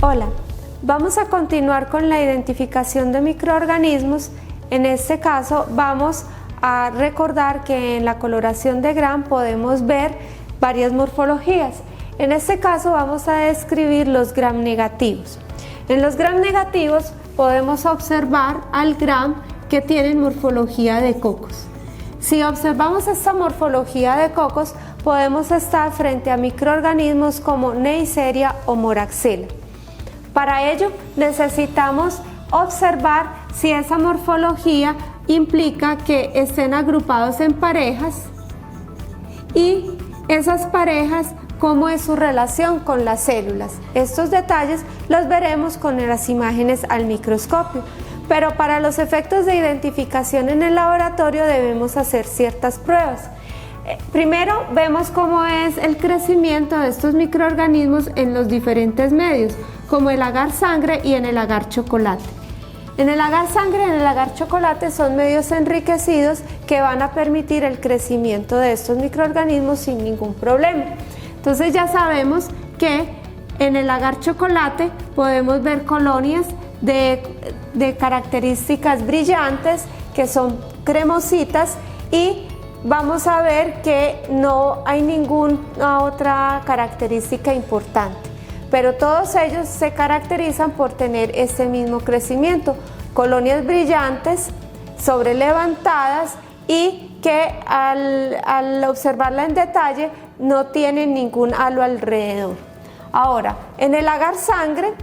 Hola, vamos a continuar con la identificación de microorganismos. En este caso vamos a recordar que en la coloración de Gram podemos ver varias morfologías. En este caso vamos a describir los Gram negativos. En los Gram negativos podemos observar al Gram que tienen morfología de cocos. Si observamos esta morfología de cocos, podemos estar frente a microorganismos como Neisseria o Moraxella. Para ello necesitamos observar si esa morfología implica que estén agrupados en parejas y esas parejas, cómo es su relación con las células. Estos detalles los veremos con las imágenes al microscopio, pero para los efectos de identificación en el laboratorio debemos hacer ciertas pruebas. Primero vemos cómo es el crecimiento de estos microorganismos en los diferentes medios, como el agar sangre y en el agar chocolate. En el agar sangre y en el agar chocolate son medios enriquecidos que van a permitir el crecimiento de estos microorganismos sin ningún problema. Entonces ya sabemos que en el agar chocolate podemos ver colonias de características brillantes que son cremositas, y vamos a ver que no hay ninguna otra característica importante, pero todos ellos se caracterizan por tener este mismo crecimiento, colonias brillantes, sobrelevantadas y que al observarla en detalle no tienen ningún halo alrededor. Ahora, en el agar sangre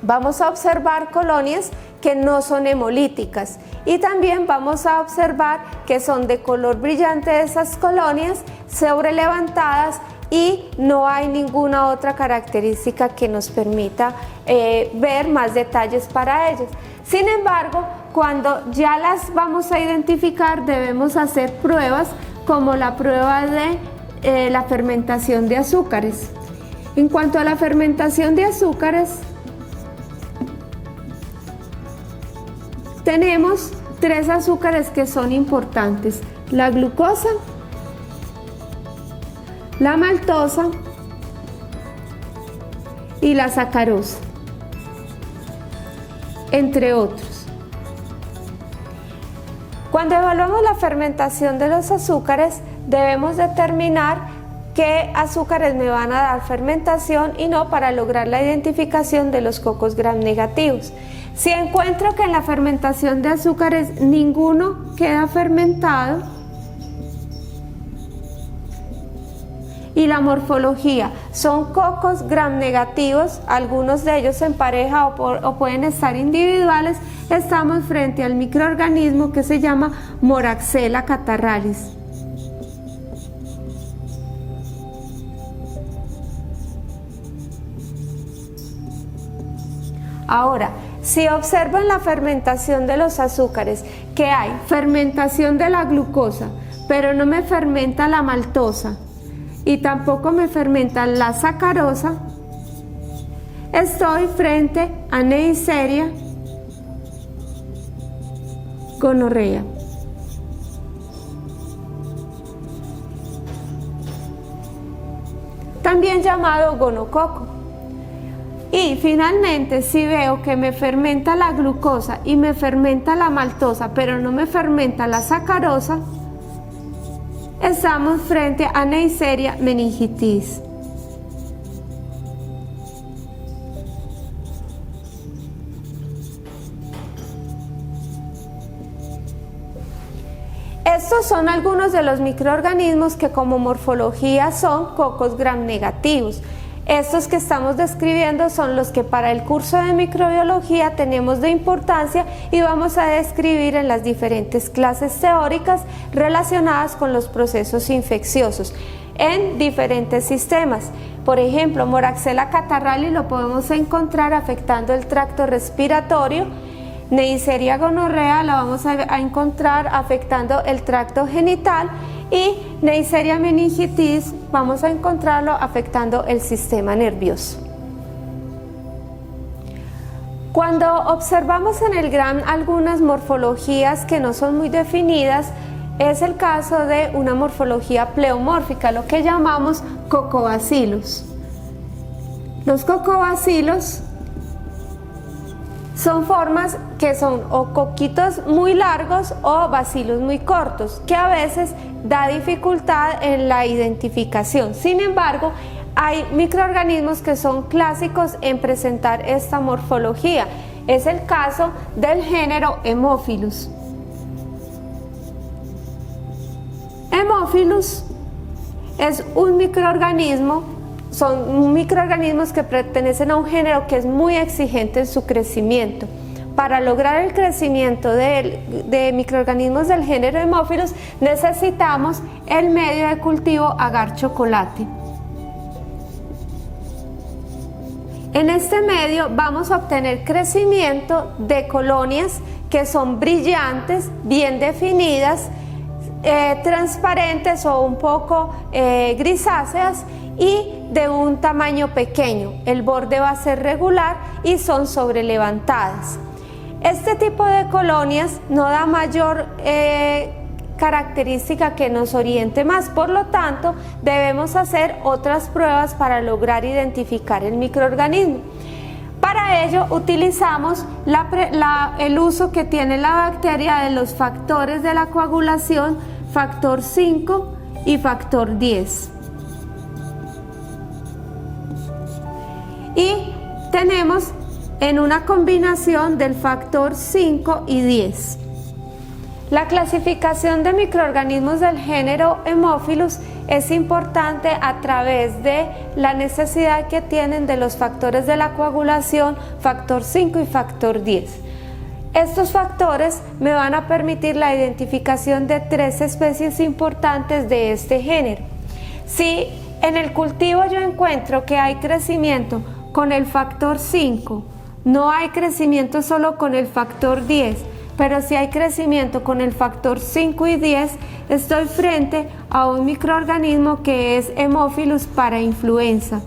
vamos a observar colonias que no son hemolíticas y también vamos a observar que son de color brillante esas colonias, sobrelevantadas, y no hay ninguna otra característica que nos permita ver más detalles para ellas. Sin embargo, cuando ya las vamos a identificar, debemos hacer pruebas como la prueba de la fermentación de azúcares. En cuanto a la fermentación de azúcares, tenemos tres azúcares que son importantes: la glucosa, la maltosa y la sacarosa, entre otros. Cuando evaluamos la fermentación de los azúcares, debemos determinar qué azúcares me van a dar fermentación y no, para lograr la identificación de los cocos Gram negativos. Si encuentro que en la fermentación de azúcares ninguno queda fermentado y la morfología son cocos Gram negativos, algunos de ellos en pareja o pueden estar individuales, estamos frente al microorganismo que se llama Moraxella catarrhalis. Ahora, si observo en la fermentación de los azúcares que hay fermentación de la glucosa, pero no me fermenta la maltosa y tampoco me fermenta la sacarosa, estoy frente a Neisseria gonorrea. También llamado gonococo. Y finalmente, si veo que me fermenta la glucosa y me fermenta la maltosa, pero no me fermenta la sacarosa, estamos frente a Neisseria meningitis. Estos son algunos de los microorganismos que como morfología son cocos Gram negativos. Estos que estamos describiendo son los que para el curso de microbiología tenemos de importancia y vamos a describir en las diferentes clases teóricas relacionadas con los procesos infecciosos en diferentes sistemas. Por ejemplo, Moraxella catarrhalis lo podemos encontrar afectando el tracto respiratorio. Neisseria gonorrea la vamos a encontrar afectando el tracto genital, y Neisseria meningitis vamos a encontrarlo afectando el sistema nervioso. Cuando observamos en el Gram algunas morfologías que no son muy definidas, es el caso de una morfología pleomórfica, lo que llamamos cocobacilos. Los cocobacilos son formas que son o coquitos muy largos o bacilos muy cortos, que a veces da dificultad en la identificación. Sin embargo, hay microorganismos que son clásicos en presentar esta morfología. Es el caso del género Haemophilus. Haemophilus es un microorganismo, son microorganismos que pertenecen a un género que es muy exigente en su crecimiento. Para lograr el crecimiento de microorganismos del género Haemophilus necesitamos el medio de cultivo agar chocolate. En este medio vamos a obtener crecimiento de colonias que son brillantes, bien definidas, transparentes o un poco grisáceas y de un tamaño pequeño. El borde va a ser regular y son sobrelevantadas. Este tipo de colonias no da mayor característica que nos oriente más, por lo tanto debemos hacer otras pruebas para lograr identificar el microorganismo. Para ello utilizamos el uso que tiene la bacteria de los factores de la coagulación, factor 5 y factor 10. Y tenemos en una combinación del factor 5 y 10. La clasificación de microorganismos del género Haemophilus es importante a través de la necesidad que tienen de los factores de la coagulación, factor 5 y factor 10. Estos factores me van a permitir la identificación de 3 especies importantes de este género. Si en el cultivo yo encuentro que hay crecimiento con el factor 5, no hay crecimiento solo con el factor 10, pero si hay crecimiento con el factor 5 y 10, estoy frente a un microorganismo que es Haemophilus parainfluenza.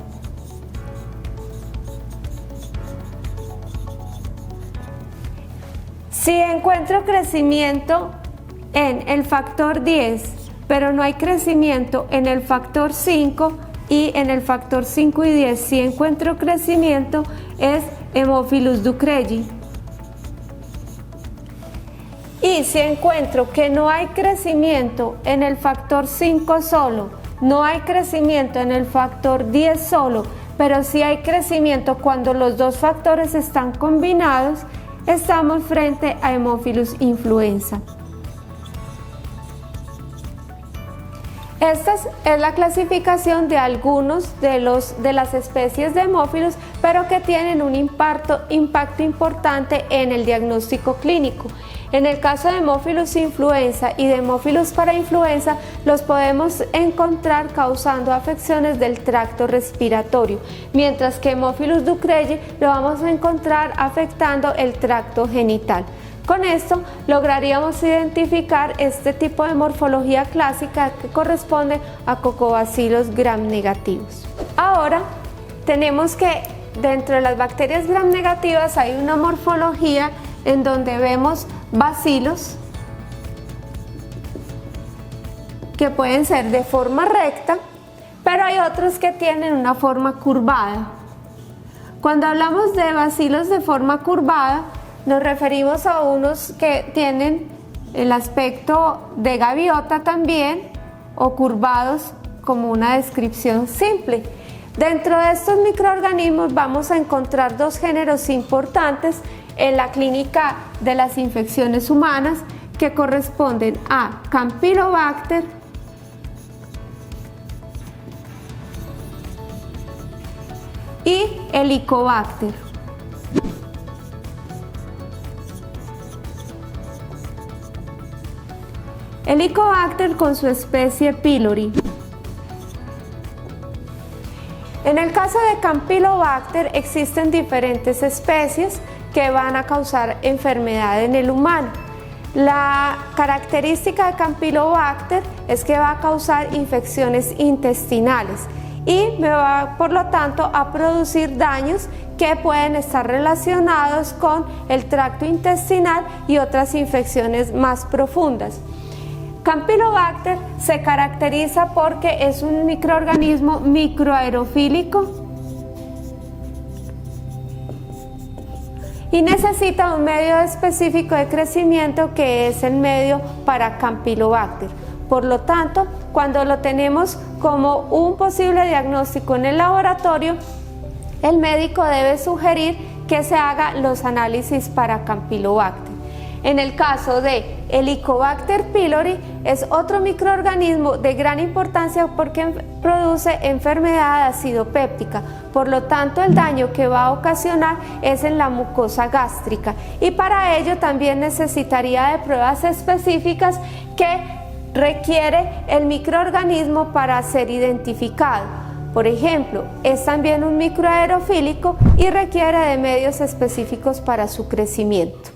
Si encuentro crecimiento en el factor 10, pero no hay crecimiento en el factor 5 y en el factor 5 y 10, si encuentro crecimiento, es Haemophilus ducreyi. Y si encuentro que no hay crecimiento en el factor 5 solo, no hay crecimiento en el factor 10 solo, pero sí hay crecimiento cuando los dos factores están combinados, estamos frente a Haemophilus influenza. Esta es la clasificación de algunos de las especies de Haemophilus, pero que tienen un impacto importante en el diagnóstico clínico. En el caso de Haemophilus influenza y de Haemophilus parainfluenza, los podemos encontrar causando afecciones del tracto respiratorio, mientras que Haemophilus ducreyi lo vamos a encontrar afectando el tracto genital. Con esto lograríamos identificar este tipo de morfología clásica que corresponde a cocobacilos gram negativos. Ahora tenemos que dentro de las bacterias gram negativas hay una morfología en donde vemos bacilos que pueden ser de forma recta, pero hay otros que tienen una forma curvada. Cuando hablamos de bacilos de forma curvada, nos referimos a unos que tienen el aspecto de gaviota también o curvados como una descripción simple. Dentro de estos microorganismos vamos a encontrar 2 géneros importantes en la clínica de las infecciones humanas que corresponden a Campylobacter y Helicobacter. Helicobacter con su especie pylori. En el caso de Campylobacter existen diferentes especies que van a causar enfermedad en el humano. La característica de Campylobacter es que va a causar infecciones intestinales y me va, por lo tanto, a producir daños que pueden estar relacionados con el tracto intestinal y otras infecciones más profundas. Campylobacter se caracteriza porque es un microorganismo microaerofílico y necesita un medio específico de crecimiento que es el medio para Campylobacter. Por lo tanto, cuando lo tenemos como un posible diagnóstico en el laboratorio, el médico debe sugerir que se haga los análisis para Campylobacter. En el caso de Helicobacter pylori es otro microorganismo de gran importancia porque produce enfermedad acidopéptica, por lo tanto el daño que va a ocasionar es en la mucosa gástrica y para ello también necesitaría de pruebas específicas que requiere el microorganismo para ser identificado. Por ejemplo, es también un microaerofílico y requiere de medios específicos para su crecimiento.